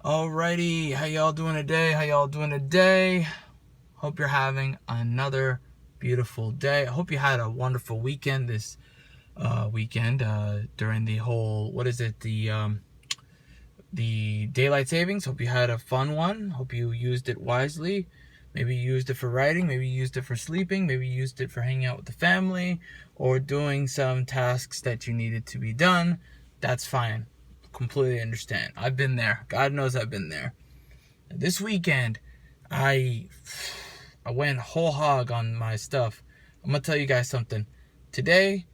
Alrighty, how y'all doing today? Hope you're having another beautiful day. I hope you had a wonderful weekend this weekend during the whole, the daylight savings. Hope you had a fun one. Hope you used it wisely. Maybe you used it for writing, maybe you used it for sleeping, maybe you used it for hanging out with the family or doing some tasks that you needed to be done. That's fine. Completely understand. I've been there. God knows I've been there. This weekend, I went whole hog on my stuff. I'm going to tell you guys something. Today,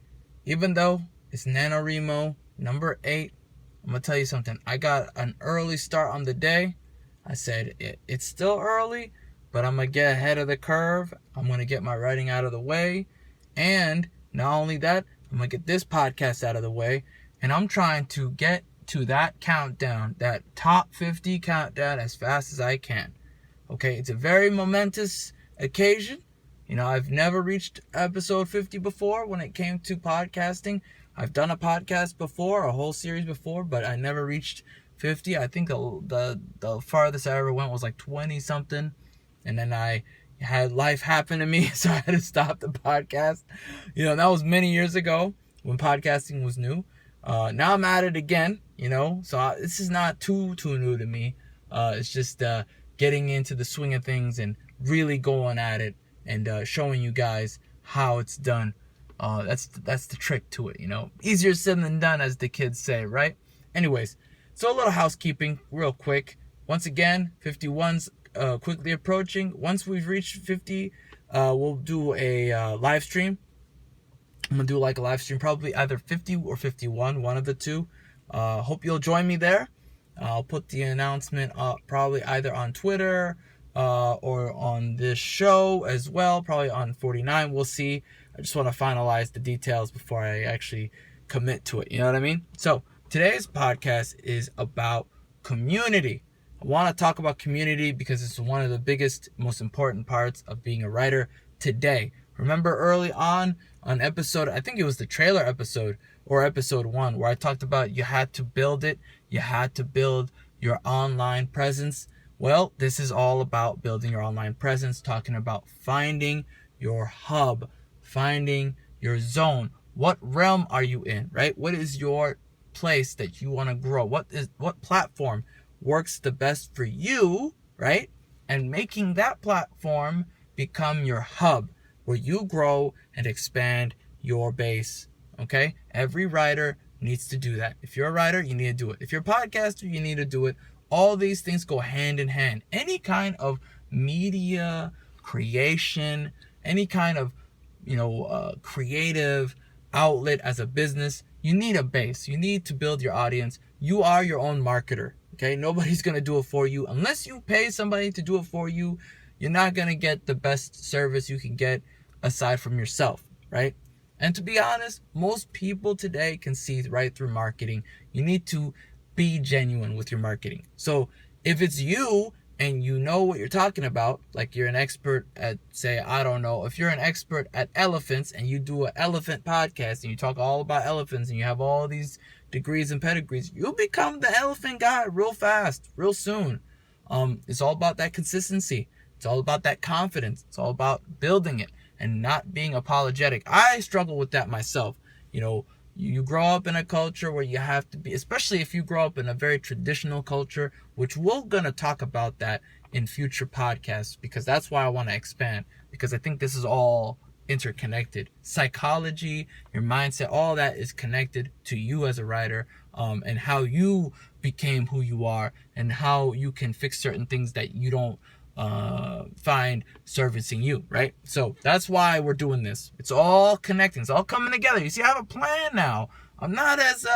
even though it's NaNoWriMo number 8, I'm going to tell you something. I got an early start on the day. I said, it's still early, but I'm going to get ahead of the curve. I'm going to get my writing out of the way. And not only that, I'm going to get this podcast out of the way. And I'm trying to get to that countdown, that top 50 countdown as fast as I can. Okay, it's a very momentous occasion. You know, I've never reached episode 50 before when it came to podcasting. I've done a podcast before, a whole series before, but I never reached 50. I think the farthest I ever went was like 20 something. And then I had life happen to me, so I had to stop the podcast. You know, that was many years ago when podcasting was new. Now I'm at it again, you know, so this is not too new to me. It's just getting into the swing of things and really going at it and showing you guys how it's done. That's the trick to it, you know. Easier said than done, as the kids say, right? Anyways, so a little housekeeping real quick. Once again, 51's quickly approaching. Once we've reached 50, we'll do a live stream. I'm going to do like a live stream, probably either 50 or 51, one of the two. Hope you'll join me there. I'll put the announcement up probably either on Twitter or on this show as well, probably on 49. We'll see. I just want to finalize the details before I actually commit to it. You know what I mean? So today's podcast is about community. I want to talk about community because it's one of the biggest, most important parts of being a writer today. Remember early on episode, I think it was the trailer episode or episode 1, where I talked about you had to build it. You had to build your online presence. Well, this is all about building your online presence, talking about finding your hub, finding your zone. What realm are you in, right? What is your place that you want to grow? What platform works the best for you, right? And making that platform become your hub, where you grow and expand your base, okay? Every writer needs to do that. If you're a writer, you need to do it. If you're a podcaster, you need to do it. All these things go hand in hand. Any kind of media creation, any kind of, creative outlet as a business, you need a base. You need to build your audience. You are your own marketer, okay? Nobody's going to do it for you. Unless you pay somebody to do it for you, you're not going to get the best service you can get aside from yourself, right? And to be honest, most people today can see right through marketing. You need to be genuine with your marketing. So if it's you and you know what you're talking about, like you're an expert at, say, I don't know, if you're an expert at elephants and you do an elephant podcast and you talk all about elephants and you have all these degrees and pedigrees, you'll become the elephant guy real fast, real soon. It's all about that consistency. It's all about that confidence. It's all about building it and not being apologetic. I struggle with that myself. You know, you grow up in a culture where you have to be, especially if you grow up in a very traditional culture, which we're going to talk about that in future podcasts, because that's why I want to expand, because I think this is all interconnected. Psychology, your mindset, all that is connected to you as a writer, and how you became who you are and how you can fix certain things that you don't find servicing you, right? So that's why we're doing this. It's all connecting. It's all coming together. You see, I have a plan now. I'm not as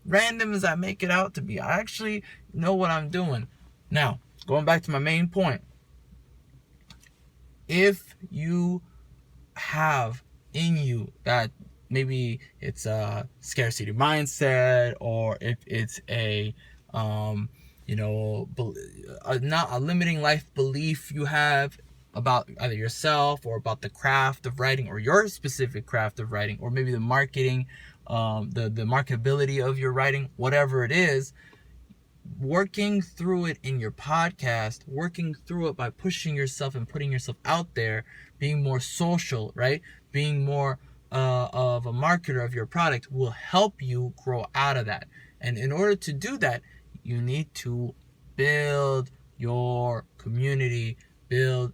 random as I make it out to be. I actually know what I'm doing. Now, going back to my main point. If you have in you that maybe it's a scarcity mindset, or if it's a not a limiting life belief you have about either yourself or about the craft of writing, or your specific craft of writing, or maybe the marketing, the marketability of your writing, whatever it is, working through it in your podcast, working through it by pushing yourself and putting yourself out there, being more social, right? Being more of a marketer of your product will help you grow out of that. And in order to do that, you need to build your community,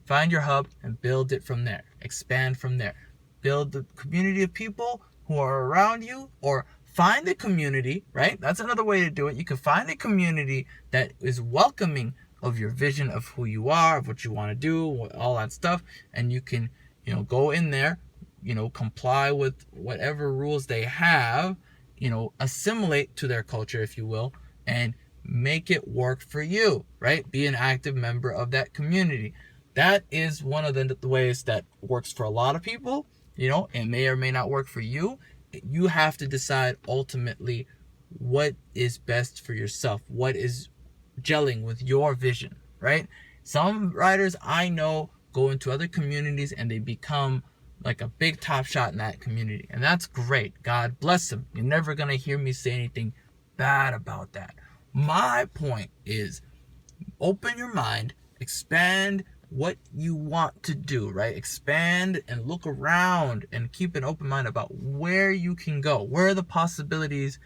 find your hub and build it from there. Expand from there. Build the community of people who are around you, or find a community, right? That's another way to do it. You can find a community that is welcoming of your vision of who you are, of what you want to do, all that stuff. And you can, go in there, comply with whatever rules they have, assimilate to their culture, if you will, and make it work for you, right? Be an active member of that community. That is one of the ways that works for a lot of people. It may or may not work for you. You have to decide ultimately what is best for yourself, what is gelling with your vision, right? Some writers I know go into other communities and they become like a big top shot in that community. And that's great. God bless them. You're never going to hear me say anything bad about that. My point is, open your mind, expand what you want to do, right? Expand and look around and keep an open mind about where you can go, where the possibilities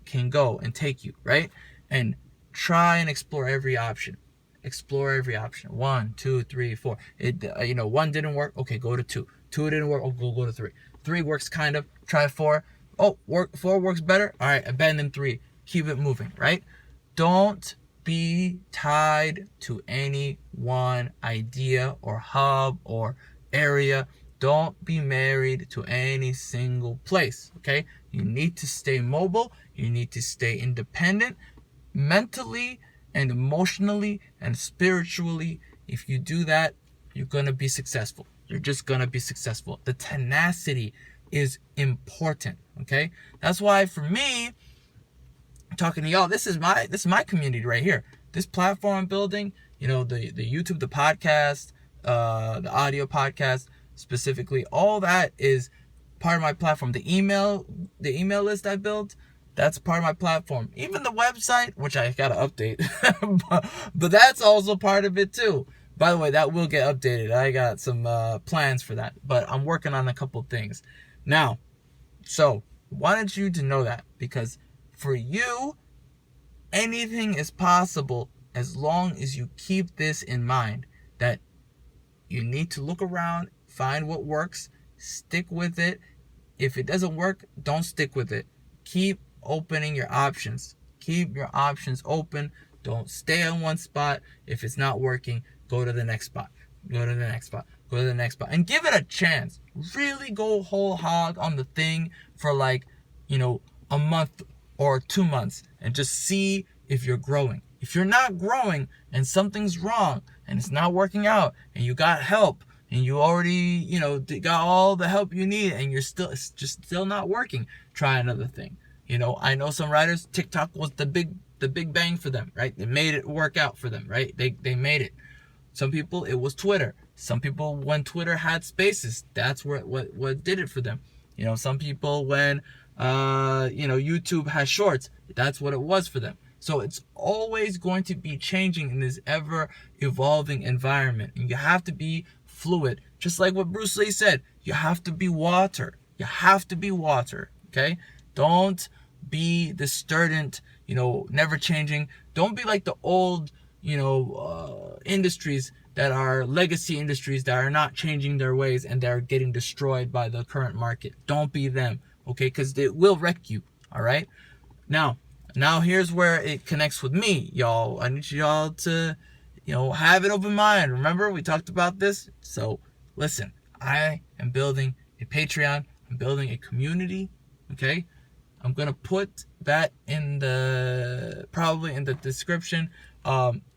can go and take you, right? And try and explore every option. Explore every option. 1, 2, 3, 4. One didn't work. Okay, go to 2. 2 didn't work. Oh, go to 3. 3 works kind of. Try 4. Oh, 4 works better. All right, abandon 3. Keep it moving, right? Don't be tied to any one idea or hub or area. Don't be married to any single place, okay? You need to stay mobile. You need to stay independent mentally and emotionally and spiritually. If you do that, you're going to be successful. You're just going to be successful. The tenacity is important, okay? That's why for me, talking to y'all, this is my community right here. This platform I'm building, the YouTube, the podcast, the audio podcast specifically, all that is part of my platform. The email list I built, that's part of my platform. Even the website, which I gotta update, but that's also part of it too. By the way, that will get updated. I got some plans for that, but I'm working on a couple things now. So wanted you to know that, because for you, anything is possible as long as you keep this in mind, that you need to look around, find what works, stick with it. If it doesn't work, don't stick with it. Keep opening your options. Keep your options open. Don't stay on one spot. If it's not working, go to the next spot. Go to the next spot. Go to the next spot. And give it a chance. Really go whole hog on the thing for a month or 2 months and just see if you're growing. If you're not growing and something's wrong and it's not working out and you got help and you already, got all the help you need and it's just still not working, try another thing. I know some writers, TikTok was the big bang for them, right? They made it work out for them, right? They made it. Some people, it was Twitter. Some people, when Twitter had spaces, that's what did it for them. Some people, when YouTube has shorts, that's what it was for them. So it's always going to be changing in this ever evolving environment. And you have to be fluid. Just like what Bruce Lee said, you have to be water. You have to be water. Okay? Don't be the sturdent, never changing. Don't be like the old, industries that are legacy industries that are not changing their ways and they're getting destroyed by the current market. Don't be them. Okay? Because it will wreck you. All right? Now here's where it connects with me, y'all. I need y'all to, have an open mind. Remember, we talked about this? So, listen, I am building a Patreon. I'm building a community, okay? I'm going to put that probably in the description.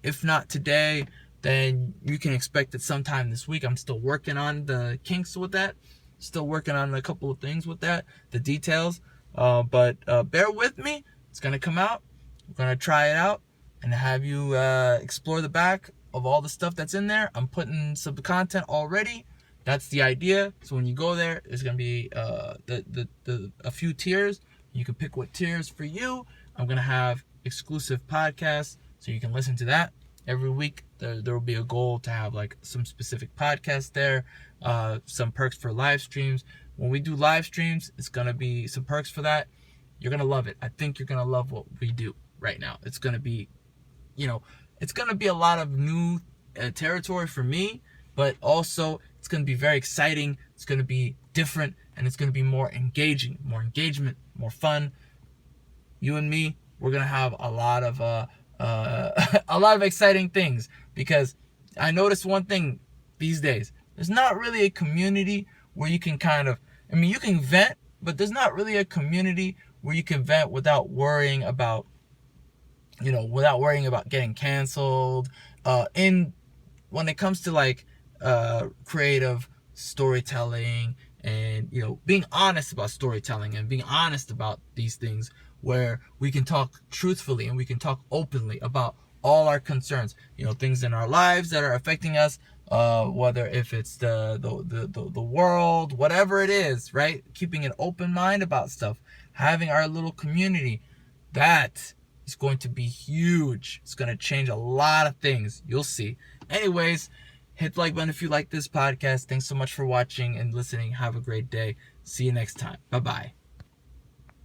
If not today, then you can expect it sometime this week. I'm still working on the kinks with that. Still working on a couple of things with that, the details. But bear with me. It's going to come out. I'm going to try it out and have you explore the back of all the stuff that's in there. I'm putting some content already. That's the idea. So when you go there, it's going to be a few tiers. You can pick what tiers for you. I'm going to have exclusive podcasts, so you can listen to that every week. There will be a goal to have like some specific podcasts there, some perks for live streams. When we do live streams, it's going to be some perks for that. You're going to love it. I think you're going to love what we do right now. It's going to be, it's going to be a lot of new territory for me, but also it's going to be very exciting. It's going to be different, and it's going to be more engaging, more engagement, more fun. You and me, we're going to have a lot of a lot of exciting things, because I noticed one thing these days. There's not really a community where you can you can vent, but there's not really a community where you can vent without worrying about getting canceled. When it comes to like creative storytelling and being honest about storytelling and being honest about these things, where we can talk truthfully and we can talk openly about all our concerns, things in our lives that are affecting us, whether if it's the world, whatever it is, right? Keeping an open mind about stuff, having our little community, that is going to be huge. It's going to change a lot of things. You'll see. Anyways, hit the like button if you like this podcast. Thanks so much for watching and listening. Have a great day. See you next time. Bye-bye.